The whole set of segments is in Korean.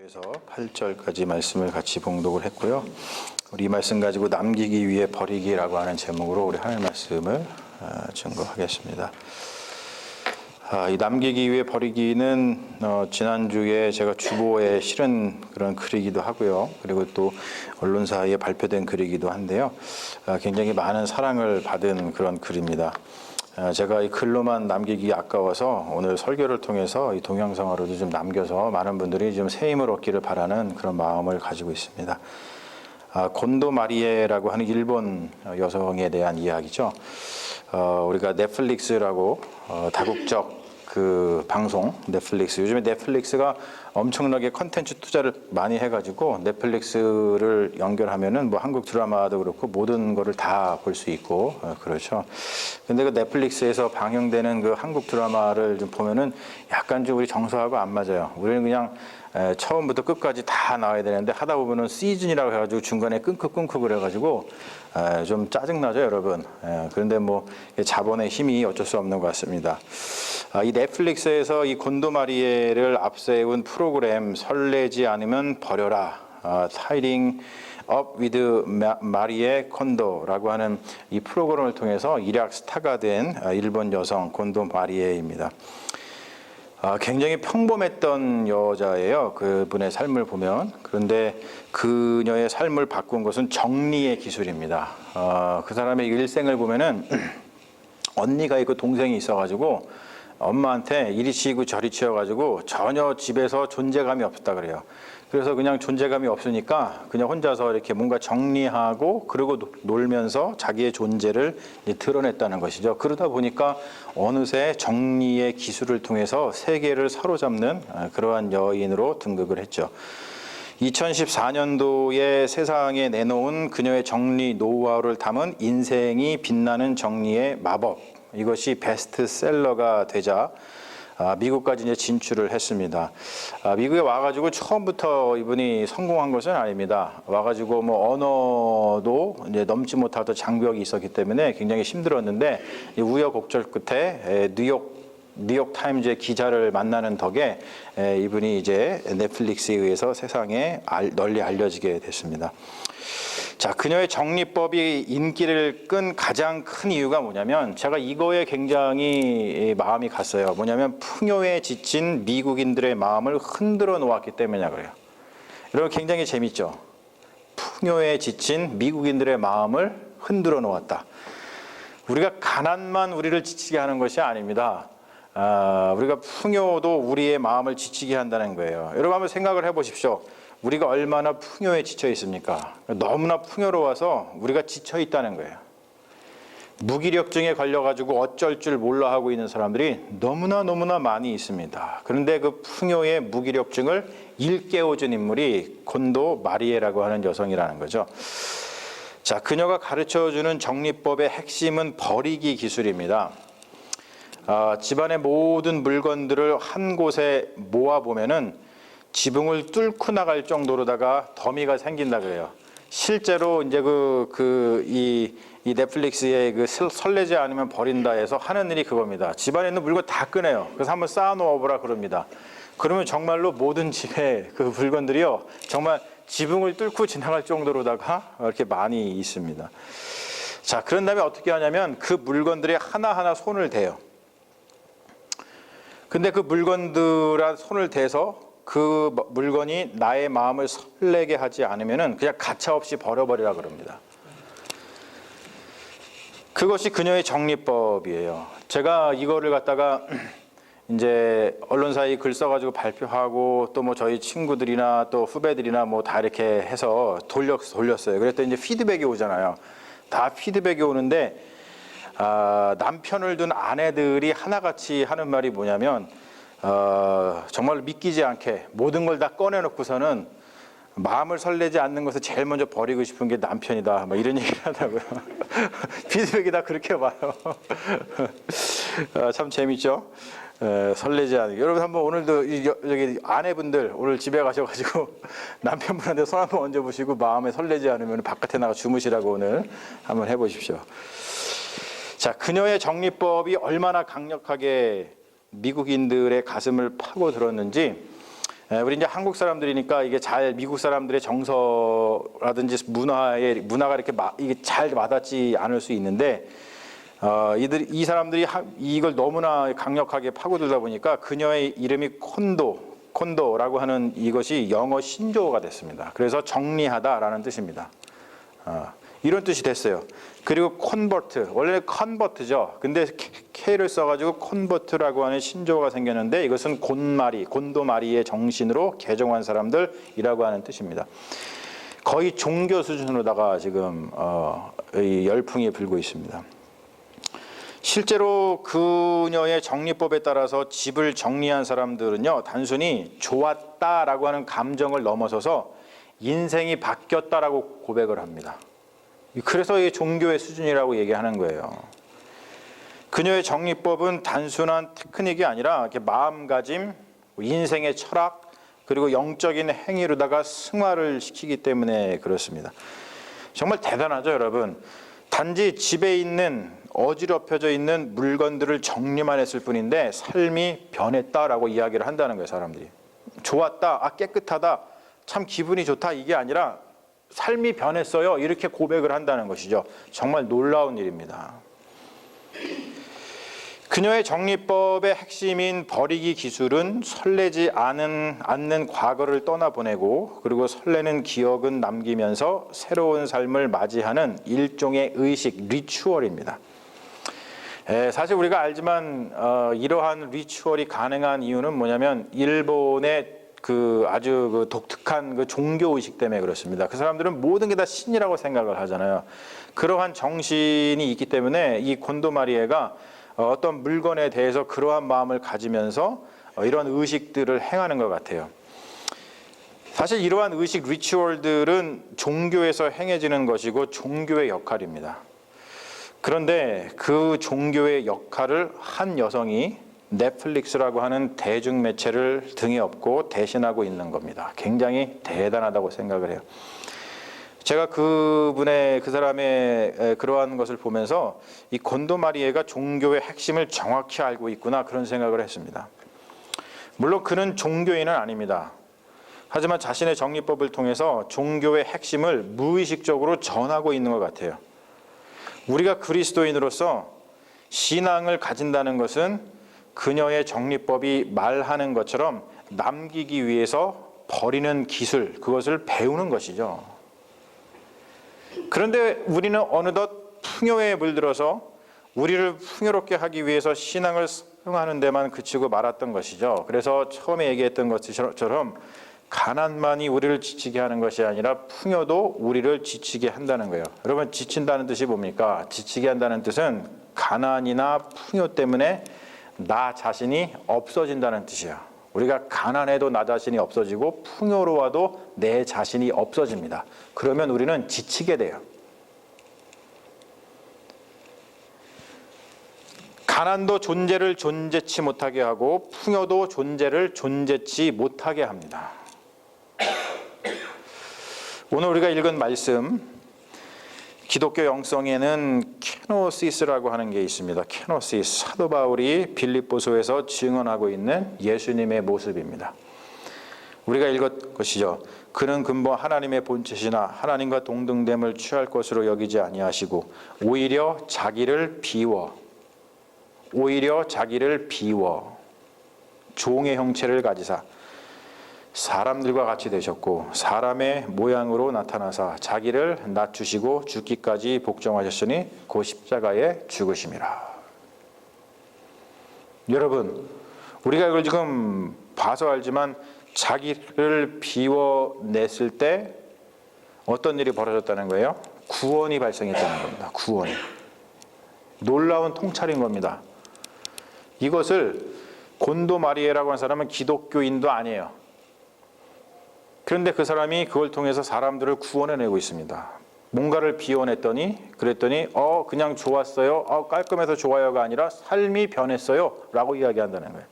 그래서 8절까지 말씀을 같이 봉독을 했고요. 우리 이 말씀 가지고 남기기 위해 버리기라고 하는 제목으로 우리 하나님 말씀을 증거하겠습니다. 이 남기기 위해 버리기는 지난주에 제가 주보에 실은 그런 글이기도 하고요. 그리고 또 언론사에 발표된 글이기도 한데요. 굉장히 많은 사랑을 받은 그런 글입니다. 제가 이 글로만 남기기 아까워서 오늘 설교를 통해서 이 동영상으로도 좀 남겨서 많은 분들이 좀 새 힘을 얻기를 바라는 그런 마음을 가지고 있습니다. 곤도 마리에라고 하는 일본 여성에 대한 이야기죠. 우리가 넷플릭스라고 다국적 그 방송 넷플릭스, 요즘에 넷플릭스가 엄청나게 컨텐츠 투자를 많이 해가지고 넷플릭스를 연결하면은 뭐 한국 드라마도 그렇고 모든 거를 다 볼 수 있고 그렇죠. 근데 그 넷플릭스에서 방영되는 그 한국 드라마를 좀 보면은 약간 좀 우리 정서하고 안 맞아요. 우리는 그냥 처음부터 끝까지 다 나와야 되는데 하다 보면은 시즌이라고 해가지고 중간에 끊고 그래가지고 좀 짜증나죠, 여러분. 그런데 뭐 자본의 힘이 어쩔 수 없는 것 같습니다. 이 넷플릭스에서 이 곤도 마리에를 앞세운 프로그램 설레지 않으면 버려라, Tying Up with Marie Kondo라고 하는 이 프로그램을 통해서 일약 스타가 된 일본 여성 곤도 마리에입니다. 굉장히 평범했던 여자예요. 그분의 삶을 보면. 그런데 그녀의 삶을 바꾼 것은 정리의 기술입니다. 그 사람의 일생을 보면은 언니가 있고 동생이 있어가지고 엄마한테 이리 치이고 저리 치여가지고 전혀 집에서 존재감이 없었다 그래요. 그래서 그냥 존재감이 없으니까 그냥 혼자서 이렇게 뭔가 정리하고 그러고 놀면서 자기의 존재를 드러냈다는 것이죠. 그러다 보니까 어느새 정리의 기술을 통해서 세계를 사로잡는 그러한 여인으로 등극을 했죠. 2014년도에 세상에 내놓은 그녀의 정리 노하우를 담은 인생이 빛나는 정리의 마법, 이것이 베스트셀러가 되자 미국까지 이제 진출을 했습니다. 미국에 와가지고 처음부터 이분이 성공한 것은 아닙니다. 와가지고 뭐 언어도 이제 넘지 못하던 장벽이 있었기 때문에 굉장히 힘들었는데 우여곡절 끝에 뉴욕 타임즈의 기자를 만나는 덕에 이분이 이제 넷플릭스에 의해서 세상에 널리 알려지게 됐습니다. 자, 그녀의 정리법이 인기를 끈 가장 큰 이유가 뭐냐면 제가 이거에 굉장히 마음이 갔어요. 뭐냐면 풍요에 지친 미국인들의 마음을 흔들어 놓았기 때문이냐 그래요. 여러분 굉장히 재밌죠? 풍요에 지친 미국인들의 마음을 흔들어 놓았다. 우리가 가난만 우리를 지치게 하는 것이 아닙니다. 우리가 풍요도 우리의 마음을 지치게 한다는 거예요. 여러분 한번 생각을 해보십시오. 우리가 얼마나 풍요에 지쳐 있습니까? 너무나 풍요로워서 우리가 지쳐 있다는 거예요. 무기력증에 걸려가지고 어쩔 줄 몰라 하고 있는 사람들이 너무나 많이 있습니다. 그런데 그 풍요의 무기력증을 일깨워준 인물이 곤도 마리에라고 하는 여성이라는 거죠. 자, 그녀가 가르쳐주는 정리법의 핵심은 버리기 기술입니다. 집안의 모든 물건들을 한 곳에 모아보면은 지붕을 뚫고 나갈 정도로다가 더미가 생긴다 그래요. 실제로 이제 이 넷플릭스의 그 설레지 않으면 버린다 해서 하는 일이 그겁니다. 집안에 있는 물건 다 꺼내요. 그래서 한번 쌓아 놓아보라 그럽니다. 그러면 정말로 모든 집에 그 물건들이요, 정말 지붕을 뚫고 지나갈 정도로다가 이렇게 많이 있습니다. 자, 그런 다음에 어떻게 하냐면 그 물건들이 하나하나 손을 대요. 근데 그 물건들한 손을 대서 그 물건이 나의 마음을 설레게 하지 않으면은 그냥 가차없이 버려버리라 그럽니다. 그것이 그녀의 정리법이에요. 제가 이거를 갖다가 이제 언론사에 글 써가지고 발표하고 또 뭐 저희 친구들이나 또 후배들이나 뭐 다 이렇게 해서 돌렸어요. 그랬더니 이제 피드백이 오잖아요. 다 피드백이 오는데 남편을 둔 아내들이 하나같이 하는 말이 뭐냐면 정말 믿기지 않게 모든 걸 다 꺼내놓고서는 마음을 설레지 않는 것을 제일 먼저 버리고 싶은 게 남편이다, 뭐 이런 얘기를 하더라고요. 피드백이 다 그렇게 와요. 참 재밌죠? 설레지 않게. 여러분 한번 오늘도 여기 아내분들 오늘 집에 가셔가지고 남편분한테 손 한번 얹어보시고 마음에 설레지 않으면 바깥에 나가 주무시라고 오늘 한번 해보십시오. 자, 그녀의 정리법이 얼마나 강력하게 미국인들의 가슴을 파고들었는지 우리 이제 한국 사람들이니까 이게 잘 미국 사람들의 정서라든지 문화가 이렇게 이게 잘 와닿지 않을 수 있는데, 이 사람들이 이걸 너무나 강력하게 파고들다 보니까 그녀의 이름이 콘도라고 하는 이것이 영어 신조어가 됐습니다. 그래서 정리하다라는 뜻입니다. 이런 뜻이 됐어요. 그리고 컨버트, 원래는 컨버트죠. 근데 K를 써가지고 컨버트라고 하는 신조어가 생겼는데, 이것은 곤도마리의 정신으로 개종한 사람들이라고 하는 뜻입니다. 거의 종교 수준으로다가 지금 이 열풍이 불고 있습니다. 실제로 그녀의 정리법에 따라서 집을 정리한 사람들은요, 단순히 좋았다라고 하는 감정을 넘어서서 인생이 바뀌었다라고 고백을 합니다. 그래서 이 종교의 수준이라고 얘기하는 거예요. 그녀의 정리법은 단순한 테크닉이 아니라 이렇게 마음가짐, 인생의 철학, 그리고 영적인 행위로다가 승화를 시키기 때문에 그렇습니다. 정말 대단하죠, 여러분. 단지 집에 있는 어지럽혀져 있는 물건들을 정리만 했을 뿐인데 삶이 변했다라고 이야기를 한다는 거예요, 사람들이. 좋았다, 깨끗하다, 참 기분이 좋다, 이게 아니라 삶이 변했어요, 이렇게 고백을 한다는 것이죠. 정말 놀라운 일입니다. 그녀의 정리법의 핵심인 버리기 기술은 설레지 않는 과거를 떠나보내고, 그리고 설레는 기억은 남기면서 새로운 삶을 맞이하는 일종의 의식, 리추얼입니다. 사실 우리가 알지만 이러한 리추얼이 가능한 이유는 뭐냐면 일본의 아주 독특한 종교 의식 때문에 그렇습니다. 그 사람들은 모든 게 다 신이라고 생각을 하잖아요. 그러한 정신이 있기 때문에 이 곤도마리에가 어떤 물건에 대해서 그러한 마음을 가지면서 이런 의식들을 행하는 것 같아요. 사실 이러한 의식 리추얼들은 종교에서 행해지는 것이고 종교의 역할입니다. 그런데 그 종교의 역할을 한 여성이 넷플릭스라고 하는 대중매체를 등에 업고 대신하고 있는 겁니다. 굉장히 대단하다고 생각을 해요. 제가 그 사람의 그러한 것을 보면서 이 곤도마리에가 종교의 핵심을 정확히 알고 있구나, 그런 생각을 했습니다. 물론 그는 종교인은 아닙니다. 하지만 자신의 정리법을 통해서 종교의 핵심을 무의식적으로 전하고 있는 것 같아요. 우리가 그리스도인으로서 신앙을 가진다는 것은 그녀의 정리법이 말하는 것처럼 남기기 위해서 버리는 기술, 그것을 배우는 것이죠. 그런데 우리는 어느덧 풍요에 물들어서 우리를 풍요롭게 하기 위해서 신앙을 사용하는 데만 그치고 말았던 것이죠. 그래서 처음에 얘기했던 것처럼 가난만이 우리를 지치게 하는 것이 아니라 풍요도 우리를 지치게 한다는 거예요. 여러분, 지친다는 뜻이 뭡니까? 지치게 한다는 뜻은 가난이나 풍요 때문에 나 자신이 없어진다는 뜻이에요. 우리가 가난해도 나 자신이 없어지고 풍요로워도 내 자신이 없어집니다. 그러면 우리는 지치게 돼요. 가난도 존재를 존재치 못하게 하고 풍요도 존재를 존재치 못하게 합니다. 오늘 우리가 읽은 말씀, 기독교 영성에는 케노시스라고 하는 게 있습니다. 케노시스, 사도 바울이 빌립보서에서 증언하고 있는 예수님의 모습입니다. 우리가 읽은 것이죠. 그는 근본 하나님의 본체시나 하나님과 동등됨을 취할 것으로 여기지 아니하시고 오히려 자기를 비워 종의 형체를 가지사 사람들과 같이 되셨고 사람의 모양으로 나타나사 자기를 낮추시고 죽기까지 복종하셨으니 곧 십자가에 죽으심이라. 여러분, 우리가 이걸 지금 봐서 알지만 자기를 비워냈을 때 어떤 일이 벌어졌다는 거예요? 구원이 발생했다는 겁니다. 구원이. 놀라운 통찰인 겁니다. 이것을 곤도마리에라고 하는 사람은 기독교인도 아니에요. 그런데 그 사람이 그걸 통해서 사람들을 구원해내고 있습니다. 뭔가를 비워냈더니 그랬더니 그냥 좋았어요, 깔끔해서 좋아요가 아니라 삶이 변했어요 라고 이야기한다는 거예요.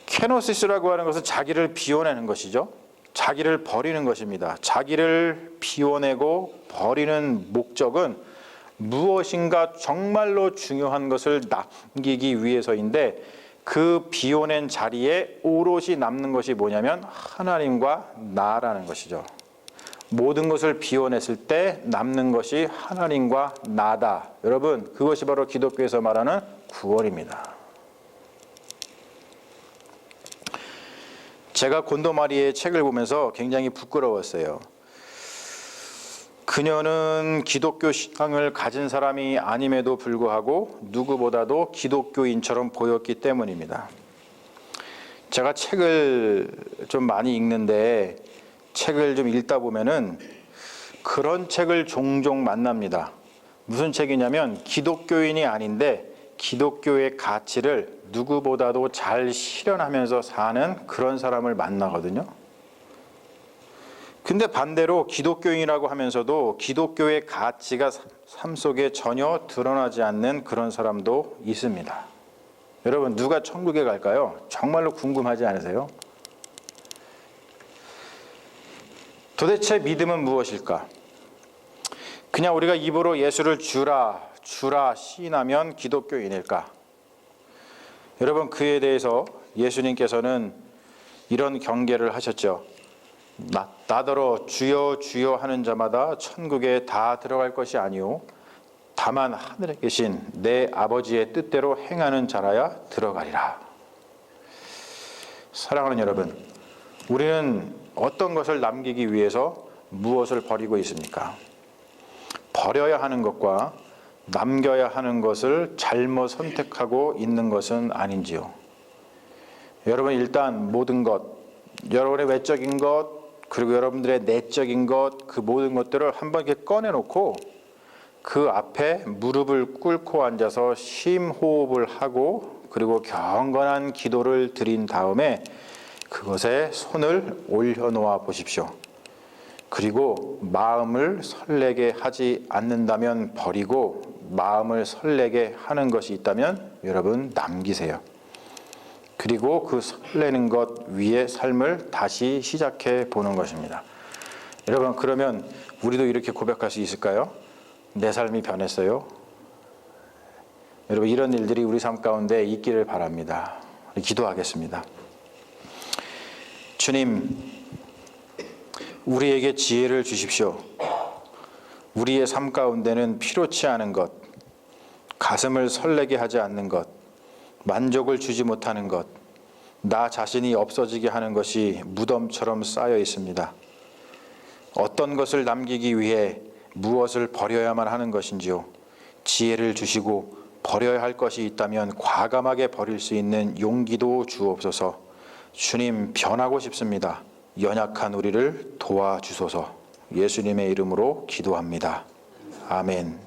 케노시스라고 하는 것은 자기를 비워내는 것이죠. 자기를 버리는 것입니다. 자기를 비워내고 버리는 목적은 무엇인가 정말로 중요한 것을 남기기 위해서인데, 그 비워낸 자리에 오롯이 남는 것이 뭐냐면 하나님과 나라는 것이죠. 모든 것을 비워냈을 때 남는 것이 하나님과 나다. 여러분, 그것이 바로 기독교에서 말하는 구원입니다. 제가 곤도마리의 책을 보면서 굉장히 부끄러웠어요. 그녀는 기독교 신앙을 가진 사람이 아님에도 불구하고 누구보다도 기독교인처럼 보였기 때문입니다. 제가 책을 좀 많이 읽는데 책을 좀 읽다 보면은 그런 책을 종종 만납니다. 무슨 책이냐면 기독교인이 아닌데 기독교의 가치를 누구보다도 잘 실현하면서 사는 그런 사람을 만나거든요. 근데 반대로 기독교인이라고 하면서도 기독교의 가치가 삶 속에 전혀 드러나지 않는 그런 사람도 있습니다. 여러분, 누가 천국에 갈까요? 정말로 궁금하지 않으세요? 도대체 믿음은 무엇일까? 그냥 우리가 입으로 예수를 주라 시인하면 기독교인일까? 여러분, 그에 대해서 예수님께서는 이런 경계를 하셨죠. 나더러 주여 주여 하는 자마다 천국에 다 들어갈 것이 아니오 다만 하늘에 계신 내 아버지의 뜻대로 행하는 자라야 들어가리라. 사랑하는 여러분, 우리는 어떤 것을 남기기 위해서 무엇을 버리고 있습니까? 버려야 하는 것과 남겨야 하는 것을 잘못 선택하고 있는 것은 아닌지요? 여러분, 일단 모든 것, 여러분의 외적인 것, 그리고 여러분들의 내적인 것, 그 모든 것들을 한번 이렇게 꺼내놓고 그 앞에 무릎을 꿇고 앉아서 심호흡을 하고 그리고 경건한 기도를 드린 다음에 그것에 손을 올려놓아 보십시오. 그리고 마음을 설레게 하지 않는다면 버리고 마음을 설레게 하는 것이 있다면 여러분 남기세요. 그리고 그 설레는 것 위에 삶을 다시 시작해 보는 것입니다. 여러분, 그러면 우리도 이렇게 고백할 수 있을까요? 내 삶이 변했어요. 여러분, 이런 일들이 우리 삶 가운데 있기를 바랍니다. 기도하겠습니다. 주님, 우리에게 지혜를 주십시오. 우리의 삶 가운데는 필요치 않은 것, 가슴을 설레게 하지 않는 것, 만족을 주지 못하는 것, 나 자신이 없어지게 하는 것이 무덤처럼 쌓여 있습니다. 어떤 것을 남기기 위해 무엇을 버려야만 하는 것인지요? 지혜를 주시고 버려야 할 것이 있다면 과감하게 버릴 수 있는 용기도 주옵소서. 주님, 변하고 싶습니다. 연약한 우리를 도와주소서. 예수님의 이름으로 기도합니다. 아멘.